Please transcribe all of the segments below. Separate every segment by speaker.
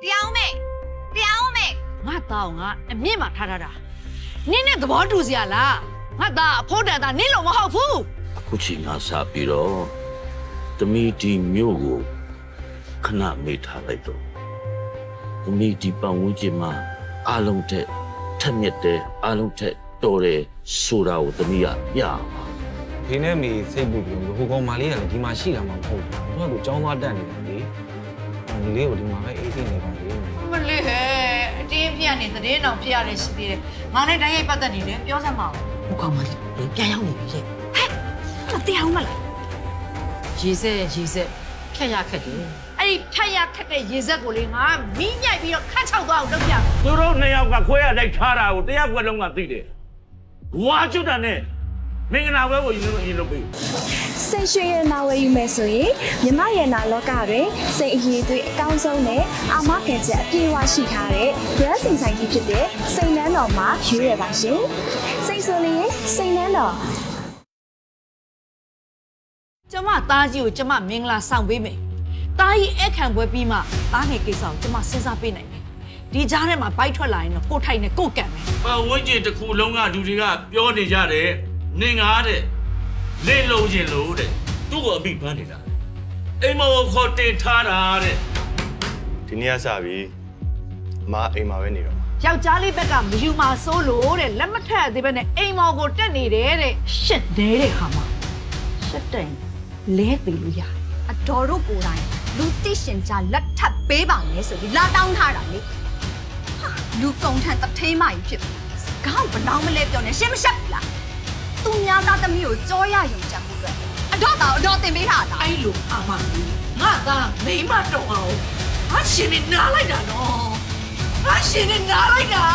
Speaker 1: တရားဦးမေ
Speaker 2: ငါသားငါအမြင့်မှာထားတာနင်းနဲ့သဘောတူစရာလားငါသားအဖို့တန်တာနင်းလို့မဟုတ်ဘူး
Speaker 3: အခုချိန်ကစားပြီးတော့သမီးဒီမြို့ကိုခဏမေ့ထားလိုက်တော့သမီးဒီပတ်ဝန်းကျင်မှာအားလုံးထက်ထက်မြက်တဲ့အားလုံးထက်တော်တယ်ဆိုတာကိုသမီးကပြအောင်
Speaker 4: ဒီနေ့မေစိတ်ပူပြီးဟိုကောင်မလေးကလည်းဒီမှာရှိတာမှမဟုတ်ဘူးသူကကျောင်းသားတက်နေတယ်လေဒီလေးကိုဒီမှာပဲအေးသိနေပါလေ
Speaker 2: မလေးဟဲ့အတင်းပြနေတဲ့တောင်ပြရတယ်ရှိသေးတယ်ငါနဲ့တိုင်းရိုက်ပတ်သက်နေတယ်ပြောစမ်းမအောင်ဟိုကောင်မလေးပြန်ရောက်နေပြီလေဟဲ့အဲ့တရားဦးမလားရေစက်ခက်ရခက်တယ်အဲ့ဒီဖြတ်ရခက်တဲ့ရေစက်ကိုလေငါမီးညိုက်ပြီးတော့ခတ်ချောက်သွားအောင်လုပ်ပြမယ်
Speaker 3: သူတို့နှစ်ယောက်ကခွဲရလိုက်ထားတာကိုတရားကွက်လုံးကသိတယ်ဝါကျွတ်တာနဲ့မင်္ဂလာပွဲကိုရင်လုပ်ပေး
Speaker 5: စိတ်ရွှင်ရနာဝယ်ယူမယ်ဆိုရင်မြမရနာလောကတွင်စိတ်အရေးသွေးအကောင်းဆုံးနဲ့အာမခံချက်အပြည့်အဝရှိထားတဲ့ brand စိန်ဆိုင်ကြီးဖြစ်တဲ့စိန်နန်းတော်မှာရွေးရပါရှင်စိတ်ဆိုလျင်စိန်နန်းတော်
Speaker 2: ကျမသားကြီးကိုကျမမင်္ဂလာဆောင်ပေးမယ်သားကြီးအခန့်ပွဲပြီးမှသားငယ်ကိစ္စကိုကျမစဉ်းစားပေးနိုင်တယ်ဒီကြားထဲမှာဘိုက်ထွက်လာရင်တော့ကိုထိုက်နဲ့ကိုကံမယ်
Speaker 3: ဝင်းကျင်တစ်ခုလုံးကလူတွေကပြောနေကြတယ်နင်ငါတဲ့လေလုံးချင်းလို့တဲ့သူ့ကိုအမိဖမ်းနေတာအိမ်မောကိုခေါ်တင်ထားတာတဲ့
Speaker 6: ဒီနေ့ကစပြီးအမအိမ်မှာပဲနေတော့
Speaker 2: ယောက်ျားလေးဘက်ကမယူမှာစိုးလို့တဲ့လက်မထက်သေးပဲနဲ့အိမ်မောကိုတက်နေတယ်တဲ့ရှစ်တဲတဲ့ခါမှာရှစ်တိုင်လဲသေးလို့ရတယ်
Speaker 1: အတော်တို့ကိုယ်တိုင်လူသိရှင်ကြလက်ထပ်ပေးပါမယ်ဆိုပြီးလာတောင်းထားတာလေဟာလူကုံထန်တထေးမကြီးဖြစ်စကားဘလောင်းမလဲပြောနေရှင်းမရှက်ဘူးလားသူများသားသမီးကိုကြောရယုံကြမှုအတွက်အတော်တင်ပေးထားတာ
Speaker 2: အဲ့လိုအာမကြီးငါသားမိမတော့အောင်ငါရှင်နေနားလိုက်တာနော်ငါရှင်နေနားလိုက်တာ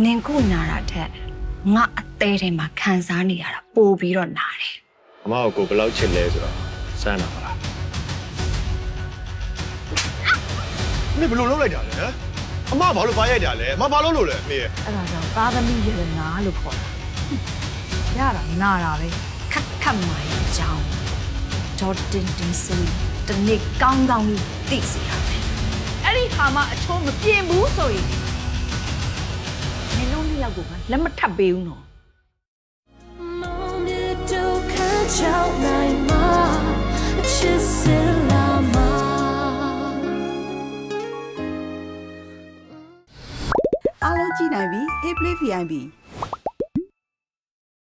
Speaker 1: နင်ကိုနာတာထက်ငါအသေးထဲမှာခံစားနေရတာပိုပြီးတော့နာတယ်
Speaker 6: အမကိုဘယ်လောက်ချစ်လဲဆိုတော့စမ်းတာပါလားမင်းဘယ်လိုလုပ်လိုက်တာလဲအမဘာလို့ဖားရိုက်တာလဲအမဘာလို့လို့လဲမေး
Speaker 2: အဲ့ဒါကြောင့်သားသမီးရတနာလို့ခေါ်တာရတာနာတာပဲခတ်မာရဲ့အကြောင်းဒေါ်တင်ဆိုတနေ့ကောင်းကြီးသိစီရမယ်အဲ့ဒီခါမှအချိုးမပြင်းဘူးဆိုရင်နင်တို့နှစ်ယောက်ကိုလက်မထပ်ပေးဘူးနော်
Speaker 7: အားလုံးကြည့်နိုင်ပြီ Hey Play VIP